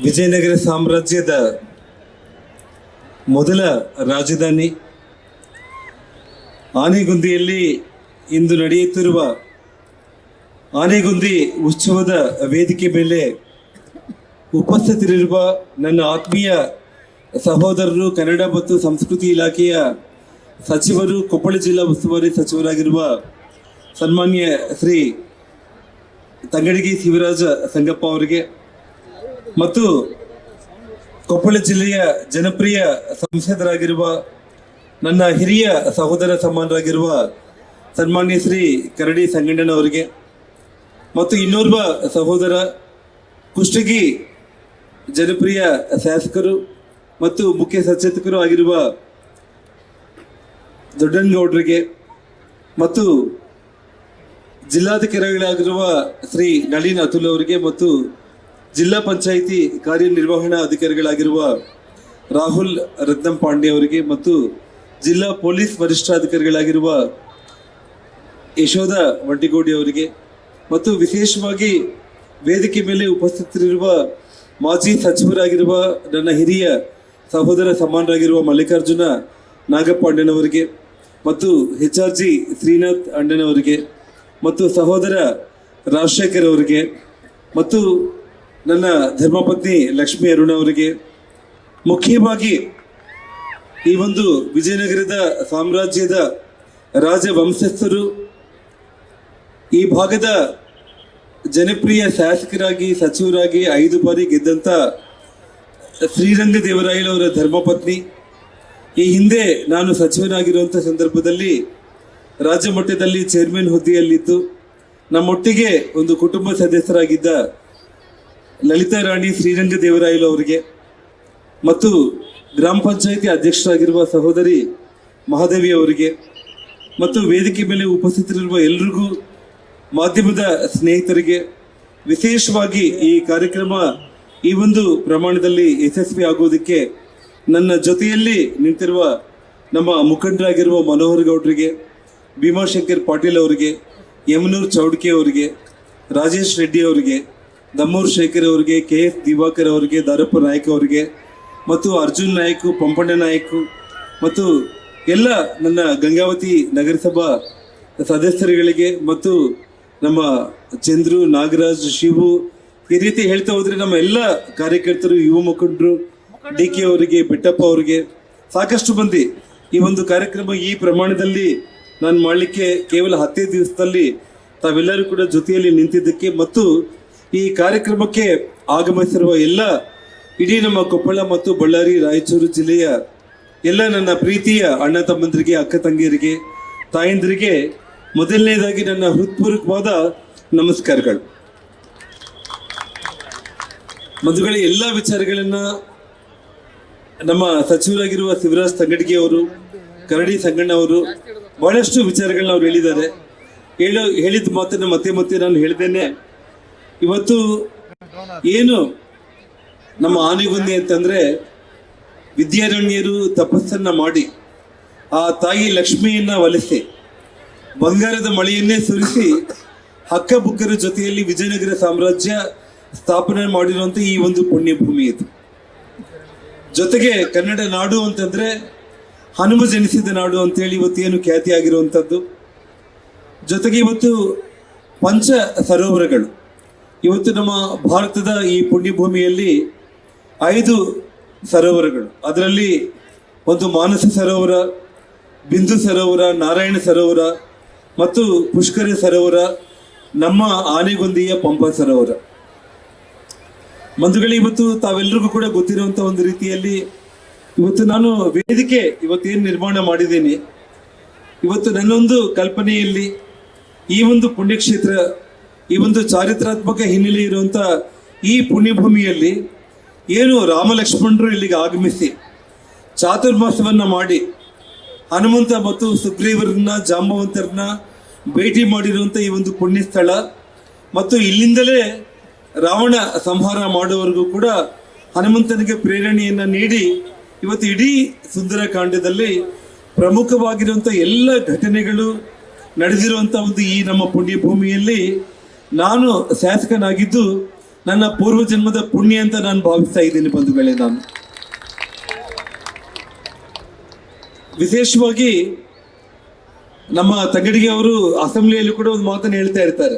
ವಿಜಯನಗರ ಸಾಮ್ರಾಜ್ಯದ ಮೊದಲ ರಾಜಧಾನಿ ಆನೆಗುಂದಿಯಲ್ಲಿ ಇಂದು ನಡೆಯುತ್ತಿರುವ ಆನೆಗುಂದಿ ಉತ್ಸವದ ವೇದಿಕೆ ಮೇಲೆ ಉಪಸ್ಥಿತರಿರುವ ನನ್ನ ಆತ್ಮೀಯ ಸಹೋದರರು, ಕನ್ನಡ ಮತ್ತು ಸಂಸ್ಕೃತಿ ಇಲಾಖೆಯ ಸಚಿವರು, ಕೊಪ್ಪಳ ಜಿಲ್ಲಾ ಉಸ್ತುವಾರಿ ಸಚಿವರಾಗಿರುವ ಸನ್ಮಾನ್ಯ ಶ್ರೀ ತಂಗಡಗಿ ಶಿವರಾಜ ಸಂಗಪ್ಪ ಅವರಿಗೆ ಮತ್ತು ಕೊಪ್ಪಳ ಜಿಲ್ಲೆಯ ಜನಪ್ರಿಯ ಸಂಸದರಾಗಿರುವ ನನ್ನ ಹಿರಿಯ ಸಹೋದರ ಸಮಾನರಾಗಿರುವ ಸನ್ಮಾನ್ಯ ಶ್ರೀ ಕರಡಿ ಸಂಗಣ್ಣನವರಿಗೆ ಮತ್ತು ಇನ್ನೋರ್ವ ಸಹೋದರ ಕುಷ್ಟಗಿ ಜನಪ್ರಿಯ ಶಾಸಕರು ಮತ್ತು ಮುಖ್ಯ ಸಚೇತಕರು ಆಗಿರುವ ದೊಡ್ಡನಗೌಡರಿಗೆ ಮತ್ತು ಜಿಲ್ಲಾಧಿಕಾರಿಗಳಾಗಿರುವ ಶ್ರೀ ನಳಿನ್ ಅತುಲ್ ಅವರಿಗೆ ಮತ್ತು ಜಿಲ್ಲಾ ಪಂಚಾಯಿತಿ ಕಾರ್ಯನಿರ್ವಹಣಾ ಅಧಿಕಾರಿಗಳಾಗಿರುವ ರಾಹುಲ್ ರತ್ನಂ ಪಾಂಡೆ ಅವರಿಗೆ ಮತ್ತು ಜಿಲ್ಲಾ ಪೊಲೀಸ್ ವರಿಷ್ಠಾಧಿಕಾರಿಗಳಾಗಿರುವ ಯಶೋಧ ವಂಟಿಗೋಡಿ ಅವರಿಗೆ ಮತ್ತು ವಿಶೇಷವಾಗಿ ವೇದಿಕೆ ಮೇಲೆ ಉಪಸ್ಥಿತರಿರುವ ಮಾಜಿ ಸಚಿವರಾಗಿರುವ ನನ್ನ ಹಿರಿಯ ಸಹೋದರ ಸಮಾನರಾಗಿರುವ ಮಲ್ಲಿಕಾರ್ಜುನ ನಾಗಪ್ಪ ಮತ್ತು HRG ಶ್ರೀನಾಥ್ ಅಣ್ಣನವರಿಗೆ ಮತ್ತು ಸಹೋದರ ರಾಜಶೇಖರ್ ಅವರಿಗೆ ಮತ್ತು ನನ್ನ ಧರ್ಮಪತ್ನಿ ಲಕ್ಷ್ಮೀ ಅರುಣ ಅವರಿಗೆ, ಮುಖ್ಯವಾಗಿ ಈ ಒಂದು ವಿಜಯನಗರದ ಸಾಮ್ರಾಜ್ಯದ ರಾಜವಂಶಸ್ಥರು, ಈ ಭಾಗದ ಜನಪ್ರಿಯ ಶಾಸಕರಾಗಿ ಸಚಿವರಾಗಿ 5 ಬಾರಿ ಗೆದ್ದಂಥ ಶ್ರೀರಂಗದೇವರಾಯಲವರ ಧರ್ಮಪತ್ನಿ, ಈ ಹಿಂದೆ ನಾನು ಸಚಿವನಾಗಿರುವಂಥ ಸಂದರ್ಭದಲ್ಲಿ ರಾಜ್ಯ ಮಟ್ಟದಲ್ಲಿ ಚೇರ್ಮನ್ ಹುದ್ದೆಯಲ್ಲಿದ್ದು ನಮ್ಮೊಟ್ಟಿಗೆ ಒಂದು ಕುಟುಂಬ ಸದಸ್ಯರಾಗಿದ್ದ ಲಲಿತಾ ರಾಣಿ ಶ್ರೀರಂಗದೇವರಾಯಲು ಅವರಿಗೆ ಮತ್ತು ಗ್ರಾಮ ಪಂಚಾಯಿತಿ ಅಧ್ಯಕ್ಷರಾಗಿರುವ ಸಹೋದರಿ ಮಹಾದೇವಿ ಅವರಿಗೆ ಮತ್ತು ವೇದಿಕೆ ಮೇಲೆ ಉಪಸ್ಥಿತರಿರುವ ಎಲ್ರಿಗೂ, ಮಾಧ್ಯಮದ ಸ್ನೇಹಿತರಿಗೆ, ವಿಶೇಷವಾಗಿ ಈ ಕಾರ್ಯಕ್ರಮ ಈ ಒಂದು ಪ್ರಮಾಣದಲ್ಲಿ ಯಶಸ್ವಿ ಆಗುವುದಕ್ಕೆ ನನ್ನ ಜೊತೆಯಲ್ಲಿ ನಿಂತಿರುವ ನಮ್ಮ ಮುಖಂಡರಾಗಿರುವ ಮನೋಹರ್ ಗೌಡ್ರಿಗೆ, ಭೀಮಾಶಂಕರ್ ಪಾಟೀಲ್ ಅವರಿಗೆ, ಯಮನೂರ್ ಚೌಡ್ಕೆ ಅವರಿಗೆ, ರಾಜೇಶ್ ರೆಡ್ಡಿ ಅವರಿಗೆ, ದಮ್ಮೂರ್ ಶೇಖರ್ ಅವರಿಗೆ, KS ದಿವಾಕರ್ ಅವರಿಗೆ, ದಾರಪ್ಪ ನಾಯಕ್ ಅವರಿಗೆ ಮತ್ತು ಅರ್ಜುನ್ ನಾಯಕ್, ಪಂಪಣ್ಣ ನಾಯಕ್ ಮತ್ತು ಎಲ್ಲ ನನ್ನ ಗಂಗಾವತಿ ನಗರಸಭಾ ಸದಸ್ಯರುಗಳಿಗೆ ಮತ್ತು ನಮ್ಮ ಚಂದ್ರು, ನಾಗರಾಜ್, ಶಿವು, ಈ ರೀತಿ ಹೇಳ್ತಾ ಹೋದ್ರೆ ನಮ್ಮ ಎಲ್ಲ ಕಾರ್ಯಕರ್ತರು, ಯುವ ಮುಖಂಡರು, DK ಅವರಿಗೆ, ಬೆಟ್ಟಪ್ಪ ಅವರಿಗೆ, ಸಾಕಷ್ಟು ಮಂದಿ ಈ ಒಂದು ಕಾರ್ಯಕ್ರಮ ಈ ಪ್ರಮಾಣದಲ್ಲಿ ನಾನು ಮಾಡಲಿಕ್ಕೆ ಕೇವಲ 10 ದಿವಸದಲ್ಲಿ ತಾವೆಲ್ಲರೂ ಕೂಡ ಜೊತೆಯಲ್ಲಿ ನಿಂತಿದ್ದಕ್ಕೆ ಮತ್ತು ಈ ಕಾರ್ಯಕ್ರಮಕ್ಕೆ ಆಗಮಿಸಿರುವ ಎಲ್ಲ ಇಡೀ ನಮ್ಮ ಕೊಪ್ಪಳ ಮತ್ತು ಬಳ್ಳಾರಿ ರಾಯಚೂರು ಜಿಲ್ಲೆಯ ಎಲ್ಲ ನನ್ನ ಪ್ರೀತಿಯ ಅಣ್ಣ ತಮ್ಮಂದರಿಗೆ, ಅಕ್ಕ ತಂಗಿಯರಿಗೆ, ತಾಯಂದಿರಿಗೆ ಮೊದಲನೇದಾಗಿ ನನ್ನ ಹೃತ್ಪೂರ್ವಕವಾದ ನಮಸ್ಕಾರಗಳು. ಮದುವೆ ಎಲ್ಲ ವಿಚಾರಗಳನ್ನ ನಮ್ಮ ಸಚಿವರಾಗಿರುವ ಶಿವರಾಜ್ ತಂಗಡಗಿ ಅವರು, ಕರಡಿ ಸಂಗಣ್ಣ ಅವರು ಬಹಳಷ್ಟು ವಿಚಾರಗಳನ್ನ ಅವ್ರು ಹೇಳಿದ್ದಾರೆ. ಹೇಳಿದ ಮಾತನ್ನ ಮತ್ತೆ ಮತ್ತೆ ನಾನು ಹೇಳಿದ್ದೇನೆ. ಇವತ್ತು ಏನು ನಮ್ಮ ಆನೆಗುಂದಿ ಅಂತಂದ್ರೆ ವಿದ್ಯಾರಣ್ಯರು ತಪಸ್ಸನ್ನ ಮಾಡಿ ಆ ತಾಯಿ ಲಕ್ಷ್ಮಿಯನ್ನ ಒಲಿಸಿ ಬಂಗಾರದ ಮಳೆಯನ್ನೇ ಸುರಿಸಿ ಹಕ್ಕಬುಕ್ಕರ ಜೊತೆಯಲ್ಲಿ ವಿಜಯನಗರ ಸಾಮ್ರಾಜ್ಯ ಸ್ಥಾಪನೆ ಮಾಡಿರುವಂತ ಈ ಒಂದು ಪುಣ್ಯಭೂಮಿ ಇದು. ಜೊತೆಗೆ ಕನ್ನಡ ನಾಡು ಅಂತಂದ್ರೆ ಹನುಮ ಜನಿಸಿದ ನಾಡು ಅಂತೇಳಿ ಇವತ್ತೇನು ಖ್ಯಾತಿ ಆಗಿರುವಂಥದ್ದು. ಜೊತೆಗೆ ಇವತ್ತು ಪಂಚ ಸರೋವರಗಳು, ಇವತ್ತು ನಮ್ಮ ಭಾರತದ ಈ ಪುಣ್ಯಭೂಮಿಯಲ್ಲಿ 5 ಸರೋವರಗಳು, ಅದರಲ್ಲಿ ಒಂದು ಮಾನಸ ಸರೋವರ, ಬಿಂದು ಸರೋವರ, ನಾರಾಯಣ ಸರೋವರ ಮತ್ತು ಪುಷ್ಕರ ಸರೋವರ, ನಮ್ಮ ಆನೆಗುಂದಿಯ ಪಂಪ ಸರೋವರ. ಬಂಧುಗಳೇ, ಇವತ್ತು ತಾವೆಲ್ಲರಿಗೂ ಕೂಡ ಗೊತ್ತಿರುವಂತ ಒಂದು ರೀತಿಯಲ್ಲಿ ಇವತ್ತು ನಾನು ವೇದಿಕೆ ಇವತ್ತೇನು ನಿರ್ಮಾಣ ಮಾಡಿದ್ದೀನಿ, ಇವತ್ತು ನನ್ನೊಂದು ಕಲ್ಪನೆಯಲ್ಲಿ ಈ ಒಂದು ಪುಣ್ಯಕ್ಷೇತ್ರ, ಈ ಒಂದು ಚಾರಿತ್ರಾತ್ಮಕ ಹಿನ್ನೆಲೆ ಇರುವಂತ ಈ ಪುಣ್ಯಭೂಮಿಯಲ್ಲಿ ಏನು ರಾಮ ಲಕ್ಷ್ಮಣರು ಇಲ್ಲಿಗೆ ಆಗಮಿಸಿ ಚಾತುರ್ಮಾಸವನ್ನ ಮಾಡಿ ಹನುಮಂತ ಮತ್ತು ಸುಗ್ರೀವರನ್ನ, ಜಾಂಬವಂತರನ್ನ ಭೇಟಿ ಮಾಡಿರುವಂತ ಈ ಒಂದು ಪುಣ್ಯ ಸ್ಥಳ ಮತ್ತು ಇಲ್ಲಿಂದಲೇ ರಾವಣ ಸಂಹಾರ ಮಾಡುವವರೆಗೂ ಕೂಡ ಹನುಮಂತನಿಗೆ ಪ್ರೇರಣೆಯನ್ನ ನೀಡಿ ಇವತ್ತು ಇಡೀ ಸುಂದರಕಾಂಡದಲ್ಲಿ ಪ್ರಮುಖವಾಗಿರುವಂಥ ಎಲ್ಲ ಘಟನೆಗಳು ನಡೆದಿರುವಂಥ ಒಂದು ಈ ನಮ್ಮ ಪುಣ್ಯಭೂಮಿಯಲ್ಲಿ ನಾನು ಶಾಸಕನಾಗಿದ್ದು ನನ್ನ ಪೂರ್ವ ಜನ್ಮದ ಪುಣ್ಯ ಅಂತ ನಾನು ಭಾವಿಸ್ತಾ ಇದ್ದೀನಿ ಬಂಧುಗಳೇ. ನಾನು ವಿಶೇಷವಾಗಿ ನಮ್ಮ ತಂಗಡಿಗೆ ಅವರು ಅಸೆಂಬ್ಲಿಯಲ್ಲಿ ಕೂಡ ಒಂದು ಮಾತನ್ನು ಹೇಳ್ತಾ ಇರ್ತಾರೆ,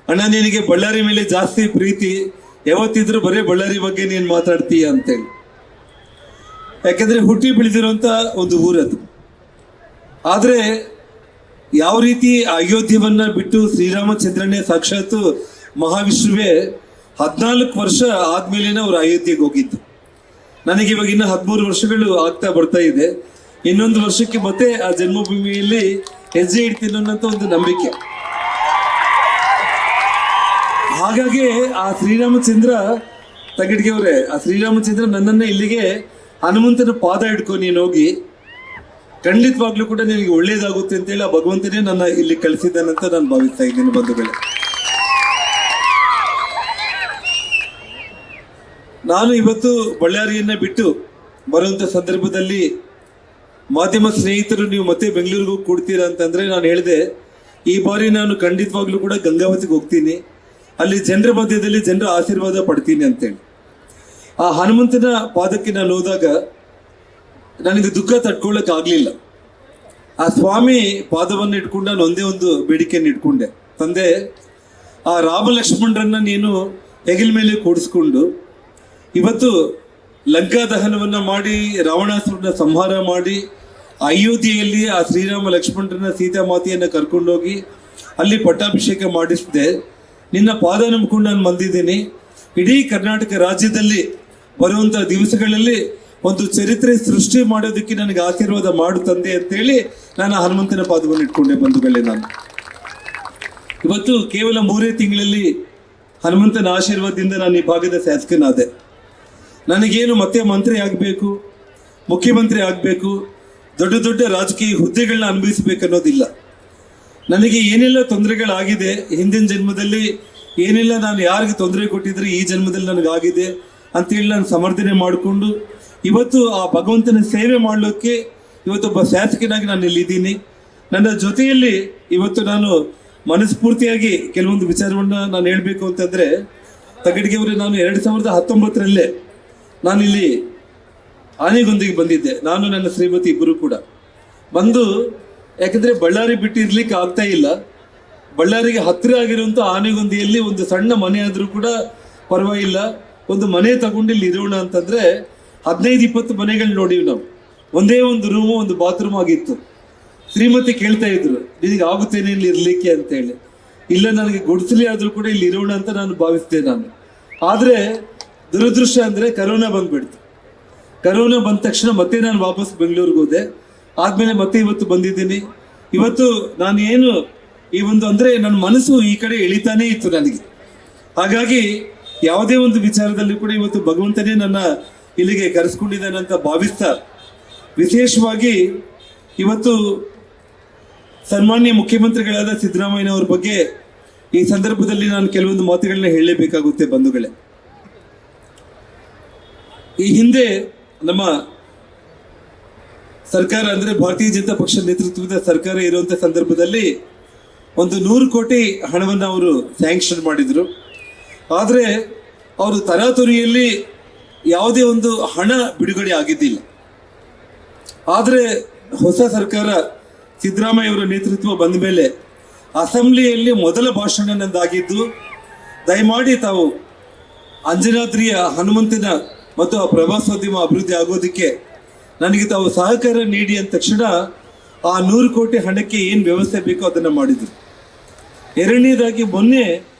ಅಣ್ಣ ನಿನಗೆ ಬಳ್ಳಾರಿ ಮೇಲೆ ಜಾಸ್ತಿ ಪ್ರೀತಿ, ಯಾವತ್ತಿದ್ರು ಬರೀ ಬಳ್ಳಾರಿ ಬಗ್ಗೆ ನೀನು ಮಾತಾಡ್ತೀಯ ಅಂತೇಳಿ. ಯಾಕಂದ್ರೆ ಹುಟ್ಟಿ ಬೆಳೆದಿರುವಂತ ಒಂದು ಊರದು. ಆದ್ರೆ ಯಾವ ರೀತಿ ಅಯೋಧ್ಯವನ್ನ ಬಿಟ್ಟು ಶ್ರೀರಾಮಚಂದ್ರನೇ ಸಾಕ್ಷಾತ್ ಮಹಾವಿಷ್ಣುವೇ 14 ವರ್ಷ ಆದ್ಮೇಲೆ ಅವ್ರು ಅಯೋಧ್ಯೆಗೆ ಹೋಗಿದ್ದು. ನನಗೆ ಇವಾಗ ಇನ್ನು 13 ವರ್ಷಗಳು ಆಗ್ತಾ ಬರ್ತಾ ಇದೆ. ಇನ್ನೊಂದು ವರ್ಷಕ್ಕೆ ಮತ್ತೆ ಆ ಜನ್ಮಭೂಮಿಯಲ್ಲಿ ಹೆಜ್ಜೆ ಇಡ್ತೀನಿ ಅನ್ನೋಂಥ ಒಂದು ನಂಬಿಕೆ. ಹಾಗಾಗಿ ಆ ಶ್ರೀರಾಮಚಂದ್ರ ತಗಡಿಗೆ ಅವರೇ, ಆ ಶ್ರೀರಾಮಚಂದ್ರ ನನ್ನನ್ನ ಇಲ್ಲಿಗೆ ಹನುಮಂತನ ಪಾದ ಹಿಡ್ಕೊ ನೀನು ಹೋಗಿ, ಖಂಡಿತವಾಗ್ಲೂ ಕೂಡ ನಿನಗೆ ಒಳ್ಳೇದಾಗುತ್ತೆ ಅಂತೇಳಿ ಆ ಭಗವಂತನೇ ನನ್ನ ಇಲ್ಲಿ ಕಳಿಸಿದ್ದಾನಂತ ನಾನು ಭಾವಿಸ್ತಾ ಇದ್ದೀನಿ ಬಂಧುಗಳೇ. ನಾನು ಇವತ್ತು ಬಳ್ಳಾರಿಯನ್ನ ಬಿಟ್ಟು ಬರುವಂತ ಸಂದರ್ಭದಲ್ಲಿ ಮಾಧ್ಯಮ ಸ್ನೇಹಿತರು ನೀವು ಮತ್ತೆ ಬೆಂಗಳೂರಿಗೆ ಹೋಗಿ ಕೊಡ್ತೀರಾ ಅಂತಂದ್ರೆ ನಾನು ಹೇಳಿದೆ, ಈ ಬಾರಿ ನಾನು ಖಂಡಿತವಾಗ್ಲೂ ಕೂಡ ಗಂಗಾವತಿಗೆ ಹೋಗ್ತೀನಿ, ಅಲ್ಲಿ ಜನರ ಮಧ್ಯದಲ್ಲಿ ಜನರ ಆಶೀರ್ವಾದ ಪಡ್ತೀನಿ ಅಂತೇಳಿ. ಆ ಹನುಮಂತನ ಪಾದಕ್ಕೆ ನಾನು ಹೋದಾಗ ನನಗೆ ದುಃಖ ತಡ್ಕೊಳ್ಳಕ್ ಆಗ್ಲಿಲ್ಲ. ಆ ಸ್ವಾಮಿ ಪಾದವನ್ನು ಇಟ್ಕೊಂಡು ನಾನು ಒಂದೇ ಒಂದು ಬೇಡಿಕೆಯನ್ನು ಇಟ್ಕೊಂಡೆ, ತಂದೆ ಆ ರಾಮ ಲಕ್ಷ್ಮಣರನ್ನ ನೀನು ಹೆಗಲ ಮೇಲೆ ಕೂಡಿಸ್ಕೊಂಡು ಇವತ್ತು ಲಂಕಾ ದಹನವನ್ನ ಮಾಡಿ ರಾವಣಾಸುರನ ಸಂಹಾರ ಮಾಡಿ ಅಯೋಧ್ಯೆಯಲ್ಲಿ ಆ ಶ್ರೀರಾಮ ಲಕ್ಷ್ಮಣರನ್ನ ಸೀತಾಮಾತೆಯನ್ನ ಕರ್ಕೊಂಡೋಗಿ ಅಲ್ಲಿ ಪಟ್ಟಾಭಿಷೇಕ ಮಾಡಿಸಿದೆ. ನಿನ್ನ ಪಾದ ನಂಬ್ಕೊಂಡು ನಾನು ಬಂದಿದ್ದೀನಿ. ಇಡೀ ಕರ್ನಾಟಕ ರಾಜ್ಯದಲ್ಲಿ ಬರುವಂತ ದಿವಸಗಳಲ್ಲಿ ಒಂದು ಚರಿತ್ರೆ ಸೃಷ್ಟಿ ಮಾಡೋದಕ್ಕೆ ನನಗೆ ಆಶೀರ್ವಾದ ಮಾಡು ತಂದೆ ಅಂತೇಳಿ ನಾನು ಹನುಮಂತನ ಪಾದವನ್ನು ಇಟ್ಕೊಂಡೆ ಬಂಧುಗಳೇ. ನಾನು ಇವತ್ತು ಕೇವಲ 3 ತಿಂಗಳಲ್ಲಿ ಹನುಮಂತನ ಆಶೀರ್ವಾದದಿಂದ ನಾನು ಈ ಭಾಗದ ಶಾಸಕನಾದೆ. ನನಗೇನು ಮತ್ತೆ ಮಂತ್ರಿ ಆಗಬೇಕು, ಮುಖ್ಯಮಂತ್ರಿ ಆಗಬೇಕು, ದೊಡ್ಡ ದೊಡ್ಡ ರಾಜಕೀಯ ಹುದ್ದೆಗಳನ್ನ ಅನುಭವಿಸಬೇಕನ್ನೋದಿಲ್ಲ. ನನಗೆ ಏನೆಲ್ಲ ತೊಂದರೆಗಳಾಗಿದೆ ಹಿಂದಿನ ಜನ್ಮದಲ್ಲಿ, ಏನೆಲ್ಲ ನಾನು ಯಾರಿಗೆ ತೊಂದರೆ ಕೊಟ್ಟಿದ್ರೆ ಈ ಜನ್ಮದಲ್ಲಿ ನನಗಾಗಿದೆ ಅಂತೇಳಿ ನಾನು ಸಮರ್ಥನೆ ಮಾಡಿಕೊಂಡು ಇವತ್ತು ಆ ಭಗವಂತನ ಸೇವೆ ಮಾಡಲಿಕ್ಕೆ ಇವತ್ತೊಬ್ಬ ಶಾಸಕನಾಗಿ ನಾನು ಇಲ್ಲಿದ್ದೀನಿ. ನನ್ನ ಜೊತೆಯಲ್ಲಿ ಇವತ್ತು ನಾನು ಮನಸ್ಫೂರ್ತಿಯಾಗಿ ಕೆಲವೊಂದು ವಿಚಾರವನ್ನ ನಾನು ಹೇಳಬೇಕು ಅಂತಂದ್ರೆ, ತಗಡಿಗೆ ಅವರು ನಾನು 2019ರಲ್ಲೇ ನಾನಿಲ್ಲಿ ಆನೆಗೊಂದಿಗೆ ಬಂದಿದ್ದೆ, ನಾನು ನನ್ನ ಶ್ರೀಮತಿ ಇಬ್ಬರು ಕೂಡ ಬಂದು. ಯಾಕಂದ್ರೆ ಬಳ್ಳಾರಿ ಬಿಟ್ಟು ಇರ್ಲಿಕ್ಕೆ ಆಗ್ತಾ ಇಲ್ಲ. ಬಳ್ಳಾರಿಗೆ ಹತ್ತಿರ ಆಗಿರುವಂತ ಆನೆಗೊಂದಿಯಲ್ಲಿ ಒಂದು ಸಣ್ಣ ಮನೆ ಆದ್ರೂ ಕೂಡ ಪರವಾಗಿಲ್ಲ, ಒಂದು ಮನೆ ತಗೊಂಡು ಇಲ್ಲಿ ಇರೋಣ ಅಂತಂದ್ರೆ 15-20 ಮನೆಗಳು ನೋಡಿವಿ ನಾವು. ಒಂದೇ ಒಂದು ರೂಮು, ಒಂದು ಬಾತ್ರೂಮ್ ಆಗಿತ್ತು. ಶ್ರೀಮತಿ ಕೇಳ್ತಾ ಇದ್ರು, ನಿನಗೆ ಆಗುತ್ತೇನೆ ಇಲ್ಲಿ ಇರ್ಲಿಕ್ಕೆ ಅಂತ ಹೇಳಿ. ಇಲ್ಲ, ನನಗೆ ಗುಡಿಸಲಿ ಆದ್ರೂ ಕೂಡ ಇಲ್ಲಿ ಇರೋಣ ಅಂತ ನಾನು ಭಾವಿಸ್ದೆ ನಾನು. ಆದ್ರೆ ದುರದೃಷ್ಟ ಅಂದ್ರೆ ಕರೋನಾ ಬಂದ್ಬಿಡ್ತು. ಕರೋನಾ ಬಂದ ತಕ್ಷಣ ಮತ್ತೆ ನಾನು ವಾಪಸ್ ಬೆಂಗಳೂರಿಗೆ ಹೋದೆ. ಆದ್ಮೇಲೆ ಮತ್ತೆ ಇವತ್ತು ಬಂದಿದ್ದೀನಿ. ಇವತ್ತು ನಾನು ಏನು ಈ ಒಂದು ಅಂದ್ರೆ ನನ್ನ ಮನಸ್ಸು ಈ ಕಡೆ ಎಳಿತಾನೇ ಇತ್ತು ನನಗೆ. ಹಾಗಾಗಿ ಯಾವುದೇ ಒಂದು ವಿಚಾರದಲ್ಲಿ ಕೂಡ ಇವತ್ತು ಭಗವಂತನೇ ನನ್ನ ಇಲ್ಲಿಗೆ ಕರೆಸ್ಕೊಂಡಿದ್ದಾನಂತ ಭಾವಿಸ್ತಾ, ವಿಶೇಷವಾಗಿ ಇವತ್ತು ಸನ್ಮಾನ್ಯ ಮುಖ್ಯಮಂತ್ರಿಗಳಾದ ಸಿದ್ದರಾಮಯ್ಯನವ್ರ ಬಗ್ಗೆ ಈ ಸಂದರ್ಭದಲ್ಲಿ ನಾನು ಕೆಲವೊಂದು ಮಾತುಗಳನ್ನ ಹೇಳಲೇಬೇಕಾಗುತ್ತೆ ಬಂಧುಗಳೇ. ಈ ಹಿಂದೆ ನಮ್ಮ ಸರ್ಕಾರ ಅಂದ್ರೆ ಭಾರತೀಯ ಜನತಾ ಪಕ್ಷ ನೇತೃತ್ವದ ಸರ್ಕಾರ ಇರುವಂತ ಸಂದರ್ಭದಲ್ಲಿ ಒಂದು 100 ಕೋಟಿ ಹಣವನ್ನು ಅವರು ಸ್ಯಾಂಕ್ಷನ್ ಮಾಡಿದ್ರು. ಆದ್ರೆ ಅವರು ತರಾತುರಿಯಲ್ಲಿ ಯಾವುದೇ ಒಂದು ಹಣ ಬಿಡುಗಡೆ ಆಗಿದ್ದಿಲ್ಲ. ಆದ್ರೆ ಹೊಸ ಸರ್ಕಾರ ಸಿದ್ದರಾಮಯ್ಯ ಅವರ ನೇತೃತ್ವ ಬಂದ ಮೇಲೆ ಅಸೆಂಬ್ಲಿಯಲ್ಲಿ ಮೊದಲ ಭಾಷಣ ನಂದಾಗಿದ್ದು, ದಯಮಾಡಿ ತಾವು ಅಂಜನಾದ್ರಿಯ ಹನುಮಂತನ ಮತ್ತು ಆ ಪ್ರವಾಸೋದ್ಯಮ ಅಭಿವೃದ್ಧಿ ಆಗೋದಕ್ಕೆ ನನಗೆ ತಾವು ಸಹಕಾರ ನೀಡಿ ಅಂದ ತಕ್ಷಣ ಆ 100 ಕೋಟಿ ಹಣಕ್ಕೆ ಏನು ವ್ಯವಸ್ಥೆ ಬೇಕೋ ಅದನ್ನ ಮಾಡಿದ್ರು. ಎರಡನೇದಾಗಿ ಮೊನ್ನೆ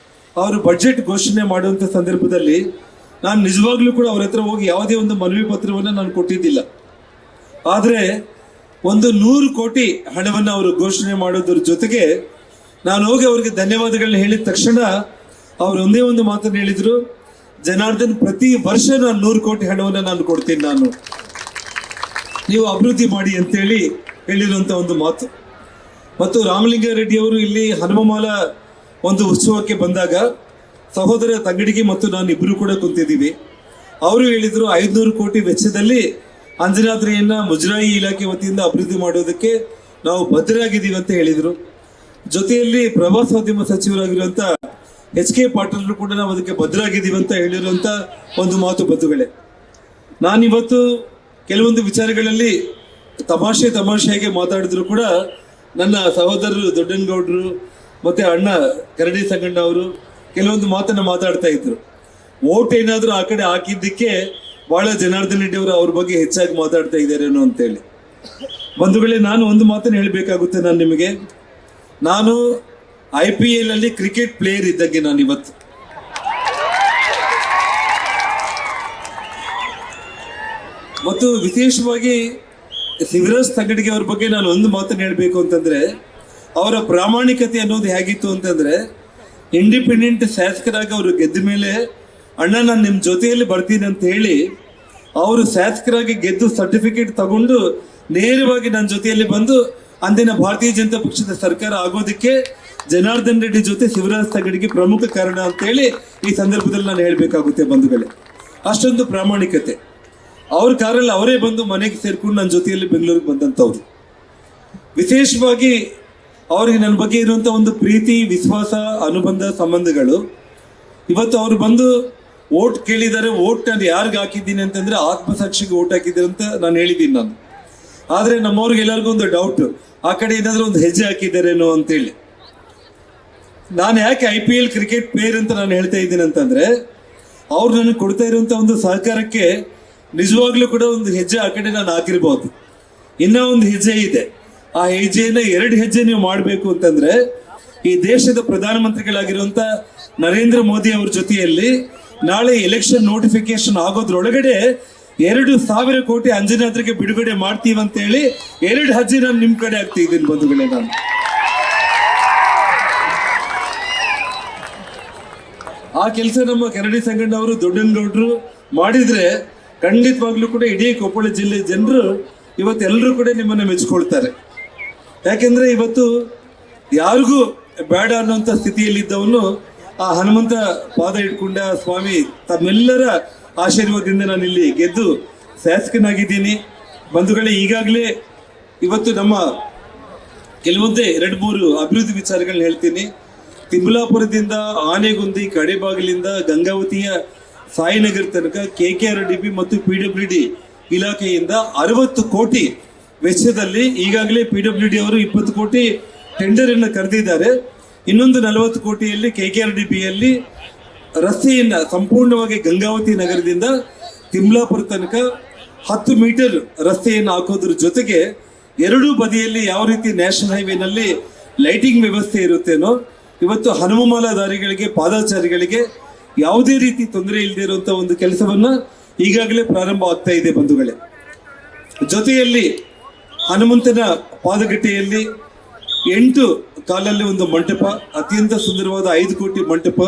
ಅವರು ಬಜೆಟ್ ಘೋಷಣೆ ಮಾಡುವಂತ ಸಂದರ್ಭದಲ್ಲಿ ನಾನು ನಿಜವಾಗ್ಲೂ ಕೂಡ ಅವ್ರ ಹತ್ರ ಹೋಗಿ ಯಾವುದೇ ಒಂದು ಮನವಿ ಪತ್ರವನ್ನು ನಾನು ಕೊಟ್ಟಿದ್ದಿಲ್ಲ. ಆದ್ರೆ ಒಂದು 100 ಕೋಟಿ ಹಣವನ್ನು ಅವರು ಘೋಷಣೆ ಮಾಡೋದ್ರ ಜೊತೆಗೆ ನಾನು ಹೋಗಿ ಅವ್ರಿಗೆ ಧನ್ಯವಾದಗಳನ್ನ ಹೇಳಿದ ತಕ್ಷಣ ಅವ್ರು ಒಂದೇ ಒಂದು ಮಾತನ್ನು ಹೇಳಿದ್ರು, ಜನಾರ್ದನ್ ಪ್ರತಿ ವರ್ಷ ನಾನು 100 ಕೋಟಿ ಹಣವನ್ನು ನಾನು ಕೊಡ್ತೀನಿ, ನಾನು ನೀವು ಅಭಿವೃದ್ಧಿ ಮಾಡಿ ಅಂತೇಳಿ ಹೇಳಿರುವಂತ ಒಂದು ಮಾತು. ಮತ್ತು ರಾಮಲಿಂಗಾರೆಡ್ಡಿ ಅವರು ಇಲ್ಲಿ ಹನುಮಮಾಲ ಒಂದು ಉತ್ಸವಕ್ಕೆ ಬಂದಾಗ ಸಹೋದರ ತಂಗಡಿಗೆ ಮತ್ತು ನಾನು ಇಬ್ಬರು ಕೂಡ ಕುಂತಿದ್ದೀವಿ. ಅವರು ಹೇಳಿದ್ರು 500 ಕೋಟಿ ವೆಚ್ಚದಲ್ಲಿ ಅಂಜನಾದ್ರಿಯನ್ನ ಮುಜರಾಯಿ ಇಲಾಖೆ ವತಿಯಿಂದ ಅಭಿವೃದ್ಧಿ ಮಾಡೋದಕ್ಕೆ ನಾವು ಬದ್ಧರಾಗಿದ್ದೀವಿ ಅಂತ ಹೇಳಿದ್ರು. ಜೊತೆಯಲ್ಲಿ ಪ್ರವಾಸೋದ್ಯಮ ಸಚಿವರಾಗಿರುವಂತ ಎಚ್ ಕೆ ಪಾಟೀಲ್ ಕೂಡ ನಾವು ಅದಕ್ಕೆ ಬದ್ಧರಾಗಿದ್ದೀವಿ ಅಂತ ಹೇಳಿರುವಂತ ಒಂದು ಮಾತು ಬಂಧುಗಳೇ. ನಾನಿವತ್ತು ಕೆಲವೊಂದು ವಿಚಾರಗಳಲ್ಲಿ ತಮಾಷೆಯಾಗಿ ಮಾತಾಡಿದ್ರು ಕೂಡ ನನ್ನ ಸಹೋದರರು ದೊಡ್ಡನಗೌಡರು ಮತ್ತೆ ಅಣ್ಣ ಕರಡಿ ಸಂಗಣ್ಣ ಅವರು ಕೆಲವೊಂದು ಮಾತನ್ನ ಮಾತಾಡ್ತಾ ಇದ್ರು. ವೋಟ್ ಏನಾದ್ರೂ ಆ ಕಡೆ ಹಾಕಿದ್ದಕ್ಕೆ ಬಹಳ ಜನಾರ್ದನ್ ರೆಡ್ಡಿ ಅವರು ಅವ್ರ ಬಗ್ಗೆ ಹೆಚ್ಚಾಗಿ ಮಾತಾಡ್ತಾ ಇದ್ದಾರೇನೋ ಅಂತೇಳಿ. ಬಂಧುಗಳೇ, ನಾನು ಒಂದು ಮಾತನ್ನು ಹೇಳಬೇಕಾಗುತ್ತೆ. ನಾನು IPL ಅಲ್ಲಿ ಕ್ರಿಕೆಟ್ ಪ್ಲೇಯರ್ ಇದ್ದಂಗೆ ನಾನು ಇವತ್ತು ಮತ್ತು ವಿಶೇಷವಾಗಿ ಶಿವರಾಜ್ ತಂಗಡಿಗೆ ಅವ್ರ ಬಗ್ಗೆ ನಾನು ಒಂದು ಮಾತನ್ನು ಹೇಳಬೇಕು ಅಂತಂದ್ರೆ, ಅವರ ಪ್ರಾಮಾಣಿಕತೆ ಅನ್ನೋದು ಹೇಗಿತ್ತು ಅಂತಂದ್ರೆ, ಇಂಡಿಪೆಂಡೆಂಟ್ ಶಾಸಕರಾಗಿ ಅವರು ಗೆದ್ದ ಮೇಲೆ ಅಣ್ಣ ನಾನು ನಿಮ್ಮ ಜೊತೆಯಲ್ಲಿ ಬರ್ತೀನಿ ಅಂತ ಹೇಳಿ ಅವರು ಶಾಸಕರಾಗಿ ಗೆದ್ದು ಸರ್ಟಿಫಿಕೇಟ್ ತಗೊಂಡು ನೇರವಾಗಿ ನನ್ನ ಜೊತೆಯಲ್ಲಿ ಬಂದು ಅಂದಿನ ಭಾರತೀಯ ಜನತಾ ಪಕ್ಷದ ಸರ್ಕಾರ ಆಗೋದಕ್ಕೆ ಜನಾರ್ದನ್ ರೆಡ್ಡಿ ಜೊತೆ ಶಿವರಾಜ್ ತಂಗಡಿಗೆ ಪ್ರಮುಖ ಕಾರಣ ಅಂತ ಹೇಳಿ ಈ ಸಂದರ್ಭದಲ್ಲಿ ನಾನು ಹೇಳಬೇಕಾಗುತ್ತೆ ಬಂಧುಗಳೇ. ಅಷ್ಟೊಂದು ಪ್ರಾಮಾಣಿಕತೆ. ಅವ್ರ ಕಾರಲ್ಲಿ ಅವರೇ ಬಂದು ಮನೆಗೆ ಸೇರ್ಕೊಂಡು ನನ್ನ ಜೊತೆಯಲ್ಲಿ ಬೆಂಗಳೂರಿಗೆ ಬಂದಂಥವ್ರು. ವಿಶೇಷವಾಗಿ ಅವರಿಗೆ ನನ್ನ ಬಗ್ಗೆ ಇರುವಂಥ ಒಂದು ಪ್ರೀತಿ, ವಿಶ್ವಾಸ, ಅನುಬಂಧ, ಸಂಬಂಧಗಳು. ಇವತ್ತು ಅವರು ಬಂದು ವೋಟ್ ಕೇಳಿದ್ದಾರೆ. ವೋಟ್ ನಾನು ಯಾರಿಗೆ ಹಾಕಿದ್ದೀನಿ ಅಂತಂದ್ರೆ ಆತ್ಮಸಾಕ್ಷಿಗೆ ವೋಟ್ ಹಾಕಿದ್ದೀನಿ ಅಂತ ನಾನು ಹೇಳಿದ್ದೀನಿ ನಾನು. ಆದರೆ ನಮ್ಮವ್ರಿಗೆ ಎಲ್ಲರಿಗೂ ಒಂದು ಡೌಟ್, ಆ ಕಡೆ ಏನಾದರೂ ಒಂದು ಹೆಜ್ಜೆ ಹಾಕಿದ್ದಾರೇನೋ ಅಂತೇಳಿ. ನಾನು ಯಾಕೆ IPL ಕ್ರಿಕೆಟ್ ಪ್ಲೇಯರ್ ಅಂತ ನಾನು ಹೇಳ್ತಾ ಇದ್ದೀನಿ ಅಂತಂದ್ರೆ, ಅವ್ರು ನನಗೆ ಕೊಡ್ತಾ ಇರುವಂಥ ಒಂದು ಸಹಕಾರಕ್ಕೆ ನಿಜವಾಗ್ಲೂ ಕೂಡ ಒಂದು ಹೆಜ್ಜೆ ಆ ಕಡೆ ನಾನು ಹಾಕಿರ್ಬೋದು. ಇನ್ನೂ ಒಂದು ಹೆಜ್ಜೆ ಇದೆ. ಆ ಹೆಜ್ಜೆಯನ್ನು 2 ಹೆಜ್ಜೆ ನೀವು ಮಾಡಬೇಕು ಅಂತಂದ್ರೆ, ಈ ದೇಶದ ಪ್ರಧಾನಮಂತ್ರಿಗಳಾಗಿರುವಂತ ನರೇಂದ್ರ ಮೋದಿ ಅವ್ರ ಜೊತೆಯಲ್ಲಿ ನಾಳೆ ಎಲೆಕ್ಷನ್ ನೋಟಿಫಿಕೇಶನ್ ಆಗೋದ್ರೊಳಗಡೆ 2,000 ಕೋಟಿ ಅಂಜನಾದ್ರಿಗೆ ಬಿಡುಗಡೆ ಮಾಡ್ತೀವಿ ಅಂತ ಹೇಳಿ 2 ಹೆಜ್ಜೆ ನಾನು ನಿಮ್ ಕಡೆ ಆಗ್ತಾ ಇದ್ದೀನಿ ಬಂಧುಗಳೇ. ನಾನು ಆ ಕೆಲಸ ನಮ್ಮ ಕರಡಿ ಸಂಗಣ್ಣ ಅವರು, ದೊಡ್ಡನಗೌಡರು ಮಾಡಿದ್ರೆ ಖಂಡಿತವಾಗ್ಲೂ ಕೂಡ ಇಡೀ ಕೊಪ್ಪಳ ಜಿಲ್ಲೆ ಜನರು ಇವತ್ತೆಲ್ಲರೂ ಕೂಡ ನಿಮ್ಮನ್ನ ಮೆಚ್ಚಿಕೊಳ್ತಾರೆ. ಯಾಕೆಂದ್ರೆ ಇವತ್ತು ಯಾರಿಗೂ ಬೇಡ ಅನ್ನುವಂಥ ಸ್ಥಿತಿಯಲ್ಲಿದ್ದವನು ಆ ಹನುಮಂತ ಪಾದ ಇಟ್ಕೊಂಡ ಸ್ವಾಮಿ ತಮ್ಮೆಲ್ಲರ ಆಶೀರ್ವಾದದಿಂದ ನಾನು ಇಲ್ಲಿ ಗೆದ್ದು ಶಾಸಕನಾಗಿದ್ದೀನಿ ಬಂಧುಗಳೇ. ಈಗಾಗಲೇ ಇವತ್ತು ನಮ್ಮ ಕೆಲವೊಂದೇ 2-3 ಅಭಿವೃದ್ಧಿ ವಿಚಾರಗಳನ್ನ ಹೇಳ್ತೀನಿ. ತಿಮ್ಲಾಪುರದಿಂದ ಆನೆಗುಂದಿ, ಕಡೆಬಾಗಿಲಿಂದ ಗಂಗಾವತಿಯ ಸಾಯಿನಗರ ತನಕ KKRDB ಮತ್ತು PWD ಇಲಾಖೆಯಿಂದ 60 ಕೋಟಿ ವೆಚ್ಚದಲ್ಲಿ ಈಗಾಗಲೇ PWD ಅವರು 20 ಕೋಟಿ ಟೆಂಡರ್ ಅನ್ನು ಕರೆದಿದ್ದಾರೆ. ಇನ್ನೊಂದು 40 ಕೋಟಿಯಲ್ಲಿ KKRDBಯಲ್ಲಿ ರಸ್ತೆಯನ್ನ ಸಂಪೂರ್ಣವಾಗಿ ಗಂಗಾವತಿ ನಗರದಿಂದ ತಿಮ್ಲಾಪುರ ತನಕ 10 ಮೀಟರ್ ರಸ್ತೆಯನ್ನು ಹಾಕೋದ್ರ ಜೊತೆಗೆ 2 ಬದಿಯಲ್ಲಿ ಯಾವ ರೀತಿ ನ್ಯಾಷನಲ್ ಹೈವೇನಲ್ಲಿ ಲೈಟಿಂಗ್ ವ್ಯವಸ್ಥೆ ಇರುತ್ತೇನೋ, ಇವತ್ತು ಹನುಮಮಾಲ ದಾರಿಗಳಿಗೆ, ಪಾದಾಚಾರಿಗಳಿಗೆ ಯಾವುದೇ ರೀತಿ ತೊಂದರೆ ಇಲ್ಲದೆ ಇರುವಂತ ಒಂದು ಕೆಲಸವನ್ನ ಈಗಾಗಲೇ ಪ್ರಾರಂಭ ಆಗ್ತಾ ಇದೆ ಬಂಧುಗಳೇ. ಜೊತೆಯಲ್ಲಿ ಹನುಮಂತನ ಪಾದಗಟ್ಟೆಯಲ್ಲಿ 8 ಕಾಲಲ್ಲಿ ಒಂದು ಮಂಟಪ, ಅತ್ಯಂತ ಸುಂದರವಾದ 5 ಕೋಟಿ ಮಂಟಪ,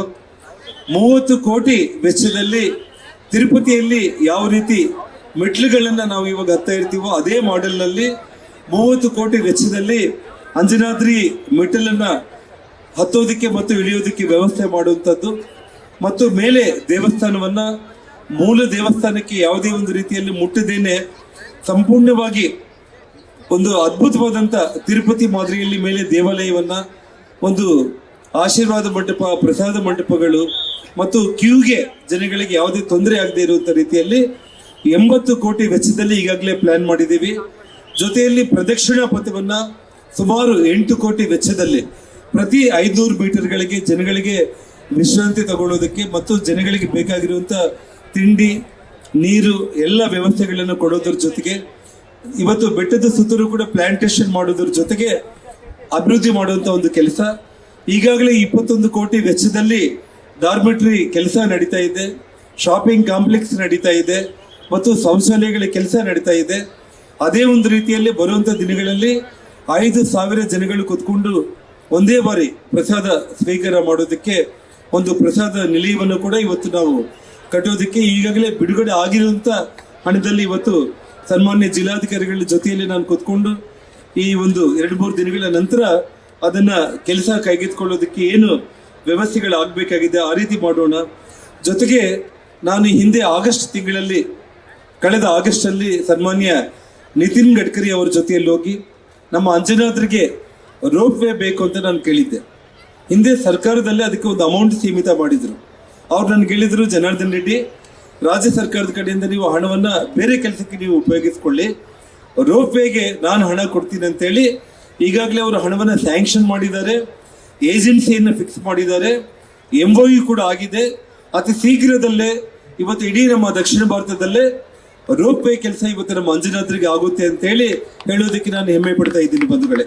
30 ಕೋಟಿ ವೆಚ್ಚದಲ್ಲಿ ತಿರುಪತಿಯಲ್ಲಿ ಯಾವ ರೀತಿ ಮೆಟ್ಲುಗಳನ್ನ ನಾವು ಇವಾಗ ಹತ್ತಾ ಇರ್ತೀವೋ ಅದೇ ಮಾಡೆಲ್ನಲ್ಲಿ 30 ಕೋಟಿ ವೆಚ್ಚದಲ್ಲಿ ಅಂಜನಾದ್ರಿ ಮೆಟ್ಟಲನ್ನ ಹತ್ತೋದಕ್ಕೆ ಮತ್ತು ಇಳಿಯೋದಕ್ಕೆ ವ್ಯವಸ್ಥೆ ಮಾಡುವಂಥದ್ದು ಮತ್ತು ಮೇಲೆ ದೇವಸ್ಥಾನವನ್ನ ಮೂಲ ದೇವಸ್ಥಾನಕ್ಕೆ ಯಾವುದೇ ಒಂದು ರೀತಿಯಲ್ಲಿ ಮುಟ್ಟದೇನೆ ಸಂಪೂರ್ಣವಾಗಿ ಒಂದು ಅದ್ಭುತವಾದಂಥ ತಿರುಪತಿ ಮಾದರಿಯಲ್ಲಿ ಮೇಲೆ ದೇವಾಲಯವನ್ನ, ಒಂದು ಆಶೀರ್ವಾದ ಮಂಟಪ, ಪ್ರಸಾದ ಮಂಟಪಗಳು ಮತ್ತು ಕ್ಯೂಗೆ ಜನಗಳಿಗೆ ಯಾವುದೇ ತೊಂದರೆ ಆಗದೆ ಇರುವಂಥ ರೀತಿಯಲ್ಲಿ 80 ಕೋಟಿ ವೆಚ್ಚದಲ್ಲಿ ಈಗಾಗಲೇ ಪ್ಲಾನ್ ಮಾಡಿದ್ದೀವಿ. ಜೊತೆಯಲ್ಲಿ ಪ್ರದಕ್ಷಿಣಾ ಪಥವನ್ನ ಸುಮಾರು 8 ಕೋಟಿ ವೆಚ್ಚದಲ್ಲಿ ಪ್ರತಿ 500 ಮೀಟರ್ಗಳಿಗೆ ಜನಗಳಿಗೆ ವಿಶ್ರಾಂತಿ ತಗೊಳ್ಳೋದಕ್ಕೆ ಮತ್ತು ಜನಗಳಿಗೆ ಬೇಕಾಗಿರುವಂಥ ತಿಂಡಿ, ನೀರು ಎಲ್ಲ ವ್ಯವಸ್ಥೆಗಳನ್ನು ಕೊಡೋದ್ರ ಜೊತೆಗೆ ಇವತ್ತು ಬೆಟ್ಟದ ಸುತ್ತಲೂ ಕೂಡ ಪ್ಲಾಂಟೇಶನ್ ಮಾಡೋದ್ರ ಜೊತೆಗೆ ಅಭಿವೃದ್ಧಿ ಮಾಡುವಂಥ ಒಂದು ಕೆಲಸ. ಈಗಾಗಲೇ 21 ಕೋಟಿ ವೆಚ್ಚದಲ್ಲಿ ಡಾರ್ಮೆಟ್ರಿ ಕೆಲಸ ನಡೀತಾ ಇದೆ, ಶಾಪಿಂಗ್ ಕಾಂಪ್ಲೆಕ್ಸ್ ನಡೀತಾ ಇದೆ ಮತ್ತು ಶೌಚಾಲಯಗಳ ಕೆಲಸ ನಡೀತಾ ಇದೆ. ಅದೇ ಒಂದು ರೀತಿಯಲ್ಲಿ ಬರುವಂಥ ದಿನಗಳಲ್ಲಿ 5,000 ಜನಗಳು ಕೂತ್ಕೊಂಡು ಒಂದೇ ಬಾರಿ ಪ್ರಸಾದ ಸ್ವೀಕಾರ ಮಾಡೋದಕ್ಕೆ ಒಂದು ಪ್ರಸಾದ ನಿಲಯವನ್ನು ಕೂಡ ಇವತ್ತು ನಾವು ಕಟ್ಟೋದಕ್ಕೆ ಈಗಾಗಲೇ ಬಿಡುಗಡೆ ಆಗಿರುವಂಥ ಹಣದಲ್ಲಿ ಇವತ್ತು ಸನ್ಮಾನ್ಯ ಜಿಲ್ಲಾಧಿಕಾರಿಗಳ ಜೊತೆಯಲ್ಲಿ ನಾನು ಕೂತ್ಕೊಂಡು ಈ ಒಂದು 2-3 ದಿನಗಳ ನಂತರ ಅದನ್ನ ಕೆಲಸ ಕೈಗೆತ್ತಿಕೊಳ್ಳೋದಕ್ಕೆ ಏನು ವ್ಯವಸ್ಥೆಗಳಾಗಬೇಕಾಗಿದೆ ಆ ರೀತಿ ಮಾಡೋಣ. ಜೊತೆಗೆ ನಾನು ಹಿಂದೆ ಆಗಸ್ಟ್ ತಿಂಗಳಲ್ಲಿ, ಕಳೆದ ಆಗಸ್ಟ್ ಅಲ್ಲಿ ಸನ್ಮಾನ್ಯ ನಿತಿನ್ ಗಡ್ಕರಿ ಅವರ ಜೊತೆಯಲ್ಲಿ ಹೋಗಿ ನಮ್ಮ ಅಂಜನಾದ್ರಿಗೆ ರೋಪ್ ವೇ ಬೇಕು ಅಂತ ನಾನು ಕೇಳಿದ್ದೆ. ಹಿಂದೆ ಸರ್ಕಾರದಲ್ಲಿ ಅದಕ್ಕೆ ಒಂದು ಅಮೌಂಟ್ ಸೀಮಿತ ಮಾಡಿದ್ರು. ಅವ್ರು ನನಗೆ ಹೇಳಿದ್ರು, ಜನಾರ್ದನ್ ರೆಡ್ಡಿ, ರಾಜ್ಯ ಸರ್ಕಾರದ ಕಡೆಯಿಂದ ನೀವು ಹಣವನ್ನ ಬೇರೆ ಕೆಲಸಕ್ಕೆ ನೀವು ಉಪಯೋಗಿಸ್ಕೊಳ್ಳಿ, ರೋಪ್ ವೇಗೆ ನಾನು ಹಣ ಕೊಡ್ತೀನಿ ಅಂತೇಳಿ ಈಗಾಗಲೇ ಅವರು ಹಣವನ್ನು ಸ್ಯಾಂಕ್ಷನ್ ಮಾಡಿದ್ದಾರೆ, ಏಜೆನ್ಸಿಯನ್ನು ಫಿಕ್ಸ್ ಮಾಡಿದ್ದಾರೆ, MOU ಕೂಡ ಆಗಿದೆ. ಅತಿ ಶೀಘ್ರದಲ್ಲೇ ಇವತ್ತು ಇಡೀ ನಮ್ಮ ದಕ್ಷಿಣ ಭಾರತದಲ್ಲೇ ರೋಪ್ ವೇ ಕೆಲಸ ಇವತ್ತು ನಮ್ಮ ಅಂಜನಾದ್ರಿಗೆ ಆಗುತ್ತೆ ಅಂತೇಳಿ ಹೇಳೋದಕ್ಕೆ ನಾನು ಹೆಮ್ಮೆ ಪಡ್ತಾ ಇದ್ದೀನಿ ಬಂಧುಗಳೇ.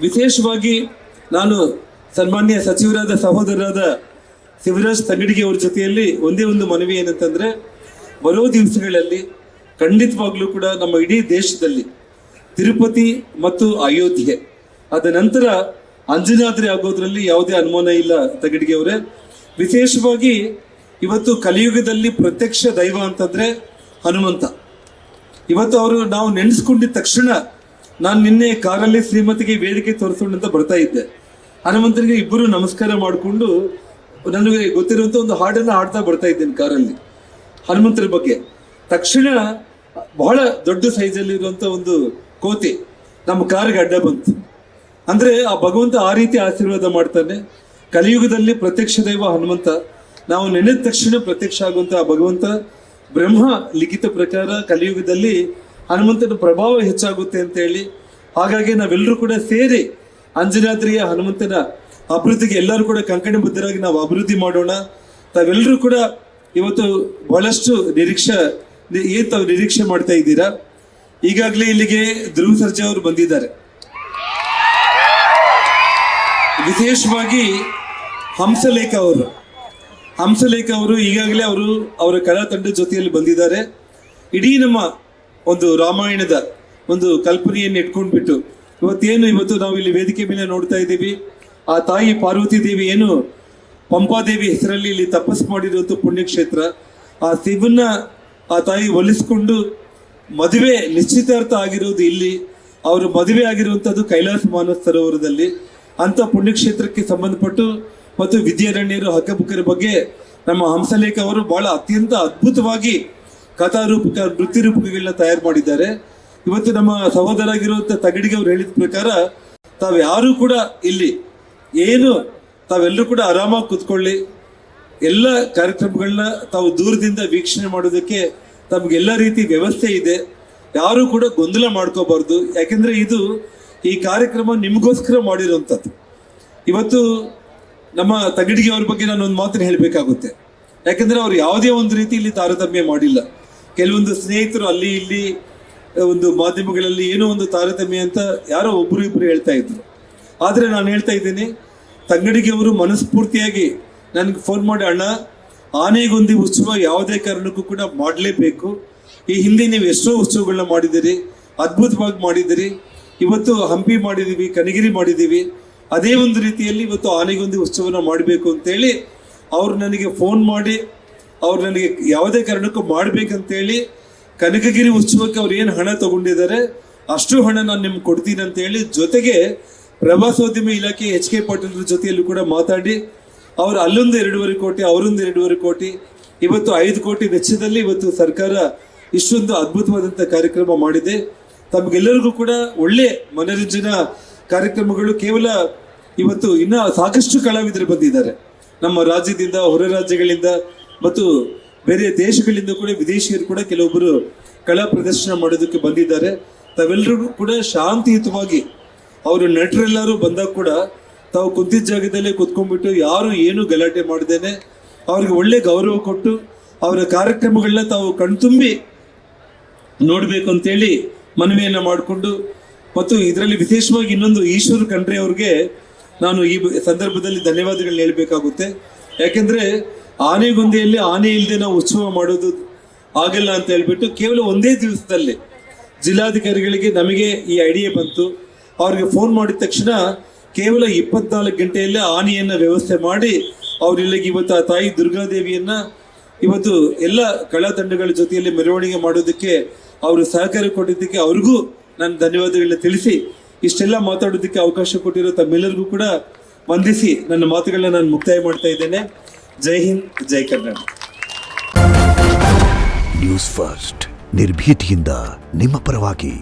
ವಿಶೇಷವಾಗಿ ನಾನು ಸನ್ಮಾನ್ಯ ಸಚಿವರಾದ ಸಹೋದರರಾದ ಶಿವರಾಜ್ ತಂಗಡಗಿ ಅವರ ಜೊತೆಯಲ್ಲಿ ಒಂದೇ ಒಂದು ಮನವಿ ಏನಂತಂದ್ರೆ, ಬರೋ ದಿವಸಗಳಲ್ಲಿ ಖಂಡಿತವಾಗ್ಲೂ ಕೂಡ ನಮ್ಮ ಇಡೀ ದೇಶದಲ್ಲಿ ತಿರುಪತಿ ಮತ್ತು ಅಯೋಧ್ಯೆ ಅದ ನಂತರ ಅಂಜನಾದ್ರಿ ಆಗೋದ್ರಲ್ಲಿ ಯಾವುದೇ ಅನುಮಾನ ಇಲ್ಲ ತಂಗಡಗಿ ಅವರೇ. ವಿಶೇಷವಾಗಿ ಇವತ್ತು ಕಲಿಯುಗದಲ್ಲಿ ಪ್ರತ್ಯಕ್ಷ ದೈವ ಅಂತಂದ್ರೆ ಹನುಮಂತ. ಇವತ್ತು ಅವರು ನಾವು ನೆನೆಸ್ಕೊಂಡಿದ ತಕ್ಷಣ, ನಾನು ನಿನ್ನೆ ಕಾರಲ್ಲಿ ಶ್ರೀಮತಿಗೆ ವೇದಿಕೆ ತೋರಿಸ್ಕೊಂಡು ಅಂತ ಬರ್ತಾ ಇದ್ದೆ, ಹನುಮಂತನಿಗೆ ಇಬ್ಬರು ನಮಸ್ಕಾರ ಮಾಡಿಕೊಂಡು ನನಗೆ ಗೊತ್ತಿರುವಂತ ಒಂದು ಹಾಡನ್ನು ಹಾಡ್ತಾ ಬರ್ತಾ ಇದ್ದೇನೆ ಕಾರಲ್ಲಿ ಹನುಮಂತರ ಬಗ್ಗೆ. ತಕ್ಷಣ ಬಹಳ ದೊಡ್ಡ ಸೈಜಲ್ಲಿ ಇರುವಂತ ಒಂದು ಕೋತಿ ನಮ್ಮ ಕಾರ್ಗೆ ಅಡ್ಡ ಬಂತು. ಅಂದ್ರೆ ಆ ಭಗವಂತ ಆ ರೀತಿ ಆಶೀರ್ವಾದ ಮಾಡ್ತಾನೆ. ಕಲಿಯುಗದಲ್ಲಿ ಪ್ರತ್ಯಕ್ಷ ದೈವ ಹನುಮಂತ, ನಾವು ನೆನೆದ ತಕ್ಷಣ ಪ್ರತ್ಯಕ್ಷ ಆಗುವಂತ ಆ ಭಗವಂತ. ಬ್ರಹ್ಮ ಲಿಖಿತ ಪ್ರಕಾರ ಕಲಿಯುಗದಲ್ಲಿ ಹನುಮಂತನ ಪ್ರಭಾವ ಹೆಚ್ಚಾಗುತ್ತೆ ಅಂತ ಹೇಳಿ, ಹಾಗಾಗಿ ನಾವೆಲ್ಲರೂ ಕೂಡ ಸೇರಿ ಅಂಜನಾದ್ರಿಯ ಹನುಮಂತನ ಅಭಿವೃದ್ಧಿಗೆ ಎಲ್ಲರೂ ಕೂಡ ಕಂಕಣಬದ್ಧರಾಗಿ ನಾವು ಅಭಿವೃದ್ಧಿ ಮಾಡೋಣ. ತಾವೆಲ್ಲರೂ ಕೂಡ ಇವತ್ತು ಬಹಳಷ್ಟು ತಾವು ನಿರೀಕ್ಷೆ ಮಾಡ್ತಾ ಇದ್ದೀರಾ. ಈಗಾಗಲೇ ಇಲ್ಲಿಗೆ ಧ್ರುವ ಸರ್ಜಾ ಅವರು ಬಂದಿದ್ದಾರೆ. ವಿಶೇಷವಾಗಿ ಹಂಸಲೇಖ ಅವರು ಈಗಾಗಲೇ ಅವರ ಕಲಾ ತಂಡದ ಜೊತೆಯಲ್ಲಿ ಬಂದಿದ್ದಾರೆ. ಇಡೀ ನಮ್ಮ ಒಂದು ರಾಮಾಯಣದ ಒಂದು ಕಲ್ಪನೆಯನ್ನು ಇಟ್ಕೊಂಡ್ಬಿಟ್ಟು ಇವತ್ತು ನಾವು ಇಲ್ಲಿ ವೇದಿಕೆ ಮೇಲೆ ನೋಡ್ತಾ ಇದ್ದೀವಿ. ಆ ತಾಯಿ ಪಾರ್ವತಿ ದೇವಿ ಏನು ಪಂಪಾದೇವಿ ಹೆಸರಲ್ಲಿ ಇಲ್ಲಿ ತಪಸ್ಸು ಮಾಡಿರುವಂಥ ಪುಣ್ಯಕ್ಷೇತ್ರ. ಆ ಶಿವನ್ನ ಆ ತಾಯಿ ಒಲಿಸ್ಕೊಂಡು ಮದುವೆ ನಿಶ್ಚಿತಾರ್ಥ ಆಗಿರೋದು ಇಲ್ಲಿ, ಅವರು ಮದುವೆ ಆಗಿರುವಂಥದ್ದು ಕೈಲಾಸ ಮಾನಸ ಸರೋವರದಲ್ಲಿ. ಅಂತ ಪುಣ್ಯಕ್ಷೇತ್ರಕ್ಕೆ ಸಂಬಂಧಪಟ್ಟು ಮತ್ತು ವಿದ್ಯಾರಣ್ಯರು ಹಕ್ಕಬುಕ್ಕರ ಬಗ್ಗೆ ನಮ್ಮ ಹಂಸಲೇಖ ಅವರು ಬಹಳ ಅತ್ಯಂತ ಅದ್ಭುತವಾಗಿ ಕಥಾರೂಪಕ ನೃತ್ಯ ರೂಪಕಗಳನ್ನ ತಯಾರು ಮಾಡಿದ್ದಾರೆ. ಇವತ್ತು ನಮ್ಮ ಸಹೋದರಾಗಿರುವಂಥ ತಗಡಿಗೆ ಅವರು ಹೇಳಿದ ಪ್ರಕಾರ, ತಾವ್ಯಾರೂ ಕೂಡ ಇಲ್ಲಿ ತಾವೆಲ್ಲರೂ ಕೂಡ ಆರಾಮಾಗಿ ಕೂತ್ಕೊಳ್ಳಿ, ಎಲ್ಲ ಕಾರ್ಯಕ್ರಮಗಳನ್ನ ತಾವು ದೂರದಿಂದ ವೀಕ್ಷಣೆ ಮಾಡೋದಕ್ಕೆ ತಮ್ಗೆಲ್ಲ ರೀತಿ ವ್ಯವಸ್ಥೆ ಇದೆ, ಯಾರು ಕೂಡ ಗೊಂದಲ ಮಾಡ್ಕೋಬಾರ್ದು. ಯಾಕೆಂದ್ರೆ ಈ ಕಾರ್ಯಕ್ರಮ ನಿಮಗೋಸ್ಕರ ಮಾಡಿರುವಂಥದ್ದು. ಇವತ್ತು ನಮ್ಮ ತಗಡಿಗೆ ಅವ್ರ ಬಗ್ಗೆ ನಾನು ಒಂದು ಮಾತನ್ನು ಹೇಳಬೇಕಾಗುತ್ತೆ. ಯಾಕಂದ್ರೆ ಅವ್ರು ಯಾವುದೇ ಒಂದು ರೀತಿ ಇಲ್ಲಿ ತಾರತಮ್ಯ ಮಾಡಿಲ್ಲ. ಕೆಲವೊಂದು ಸ್ನೇಹಿತರು ಅಲ್ಲಿ ಇಲ್ಲಿ ಒಂದು ಮಾಧ್ಯಮಗಳಲ್ಲಿ ಏನೋ ಒಂದು ತಾರತಮ್ಯ ಅಂತ ಯಾರೋ ಇಬ್ಬರು ಹೇಳ್ತಾ ಇದ್ರು. ಆದರೆ ನಾನು ಹೇಳ್ತಾ ಇದ್ದೀನಿ, ತಂಗಡಿಗೆ ಅವರು ಮನಸ್ಫೂರ್ತಿಯಾಗಿ ನನಗೆ ಫೋನ್ ಮಾಡಿ, ಅಣ್ಣ ಆನೆಗೊಂದಿ ಉತ್ಸವ ಯಾವುದೇ ಕಾರಣಕ್ಕೂ ಕೂಡ ಮಾಡಲೇಬೇಕು. ಈ ಹಿಂದೆ ನೀವು ಎಷ್ಟೋ ಉತ್ಸವಗಳನ್ನ ಮಾಡಿದ್ದೀರಿ, ಅದ್ಭುತವಾಗಿ ಮಾಡಿದ್ದೀರಿ. ಇವತ್ತು ಹಂಪಿ ಮಾಡಿದ್ದೀವಿ, ಕನಗಿರಿ ಮಾಡಿದ್ದೀವಿ. ಅದೇ ಒಂದು ರೀತಿಯಲ್ಲಿ ಇವತ್ತು ಆನೆಗೊಂದಿ ಉತ್ಸವನ ಮಾಡಬೇಕು ಅಂತೇಳಿ ಅವ್ರು ನನಗೆ ಫೋನ್ ಮಾಡಿ, ಅವ್ರು ನನಗೆ ಯಾವುದೇ ಕಾರಣಕ್ಕೂ ಮಾಡಬೇಕಂತೇಳಿ ಕನಕಗಿರಿ ಉತ್ಸವಕ್ಕೆ ಅವ್ರು ಏನು ಹಣ ತಗೊಂಡಿದ್ದಾರೆ ಅಷ್ಟು ಹಣ ನಾನು ನಿಮ್ಗೆ ಕೊಡ್ತೀನಿ ಅಂತೇಳಿ, ಜೊತೆಗೆ ಪ್ರವಾಸೋದ್ಯಮ ಇಲಾಖೆ HK ಪಾಟೀಲ್ ಜೊತೆಯಲ್ಲೂ ಕೂಡ ಮಾತಾಡಿ ಅವ್ರು ಅಲ್ಲೊಂದು 2.5 ಕೋಟಿ, ಅವರೊಂದು 2.5 ಕೋಟಿ, ಇವತ್ತು 5 ಕೋಟಿ ವೆಚ್ಚದಲ್ಲಿ ಇವತ್ತು ಸರ್ಕಾರ ಇಷ್ಟೊಂದು ಅದ್ಭುತವಾದಂಥ ಕಾರ್ಯಕ್ರಮ ಮಾಡಿದೆ. ತಮಗೆಲ್ಲರಿಗೂ ಕೂಡ ಒಳ್ಳೆ ಮನರಂಜನಾ ಕಾರ್ಯಕ್ರಮಗಳು. ಕೇವಲ ಇವತ್ತು ಇನ್ನ ಸಾಕಷ್ಟು ಕಲಾವಿದರು ಬಂದಿದ್ದಾರೆ ನಮ್ಮ ರಾಜ್ಯದಿಂದ, ಹೊರ ರಾಜ್ಯಗಳಿಂದ ಮತ್ತು ಬೇರೆ ದೇಶಗಳಿಂದ ಕೂಡ, ವಿದೇಶಿಯರು ಕೂಡ ಕೆಲವೊಬ್ಬರು ಕಲಾ ಪ್ರದರ್ಶನ ಮಾಡೋದಕ್ಕೆ ಬಂದಿದ್ದಾರೆ. ತಾವೆಲ್ಲರೂ ಕೂಡ ಶಾಂತಿಯುತವಾಗಿ, ಅವರು ನಟರೆಲ್ಲರೂ ಬಂದಾಗ ಕೂಡ ತಾವು ಕುಂತಿದ್ದ ಜಾಗದಲ್ಲೇ ಕುತ್ಕೊಂಡ್ಬಿಟ್ಟು ಯಾರು ಏನು ಗಲಾಟೆ ಮಾಡ್ದೇನೆ ಅವ್ರಿಗೆ ಒಳ್ಳೆ ಗೌರವ ಕೊಟ್ಟು ಅವರ ಕಾರ್ಯಕ್ರಮಗಳನ್ನ ತಾವು ಕಣ್ತುಂಬಿ ನೋಡ್ಬೇಕು ಅಂತೇಳಿ ಮನವಿಯನ್ನ ಮಾಡಿಕೊಂಡು, ಮತ್ತು ಇದರಲ್ಲಿ ವಿಶೇಷವಾಗಿ ಇನ್ನೊಂದು ಈಶ್ವರ್ ಖಂಡ್ರೆ ಅವ್ರಿಗೆ ನಾನು ಈ ಸಂದರ್ಭದಲ್ಲಿ ಧನ್ಯವಾದಗಳನ್ನ ಹೇಳ್ಬೇಕಾಗುತ್ತೆ. ಯಾಕೆಂದ್ರೆ ಆನೆಗೊಂದಿಯಲ್ಲಿ ಆನೆ ಇಲ್ಲದೆ ನಾವು ಉತ್ಸವ ಮಾಡೋದು ಆಗಲ್ಲ ಅಂತ ಹೇಳ್ಬಿಟ್ಟು ಕೇವಲ ಒಂದೇ ದಿವಸದಲ್ಲಿ ಜಿಲ್ಲಾಧಿಕಾರಿಗಳಿಗೆ ನಮಗೆ ಈ ಐಡಿಯಾ ಬಂತು. ಅವ್ರಿಗೆ ಫೋನ್ ಮಾಡಿದ ತಕ್ಷಣ ಕೇವಲ 24 ಗಂಟೆಯಲ್ಲೇ ಆನೆಯನ್ನ ವ್ಯವಸ್ಥೆ ಮಾಡಿ ಅವ್ರಿಲ್ಲಿಗೆ ಇವತ್ತು ಆ ತಾಯಿ ದುರ್ಗಾದೇವಿಯನ್ನ ಇವತ್ತು ಎಲ್ಲ ಕಲಾ ತಂಡಗಳ ಜೊತೆಯಲ್ಲಿ ಮೆರವಣಿಗೆ ಮಾಡೋದಕ್ಕೆ ಅವರು ಸಹಕಾರ ಕೊಟ್ಟಿದ್ದಕ್ಕೆ ಅವ್ರಿಗೂ ನಾನು ಧನ್ಯವಾದಗಳನ್ನ ತಿಳಿಸಿ, ಇಷ್ಟೆಲ್ಲ ಮಾತಾಡೋದಕ್ಕೆ ಅವಕಾಶ ಕೊಟ್ಟಿರೋ ತಮ್ಮೆಲ್ಲರಿಗೂ ಕೂಡ ವಂದಿಸಿ ನನ್ನ ಮಾತುಗಳನ್ನ ನಾನು ಮುಕ್ತಾಯ ಮಾಡ್ತಾ ಇದ್ದೇನೆ. ಜೈ ಹಿಂದ್, ಜೈ ಕರ್ನಾಟಕ. ನ್ಯೂಸ್ ಫಸ್ಟ್, ನಿರ್ಭೀತಿಯಿಂದ ನಿಮ್ಮ ಪರವಾಗಿ.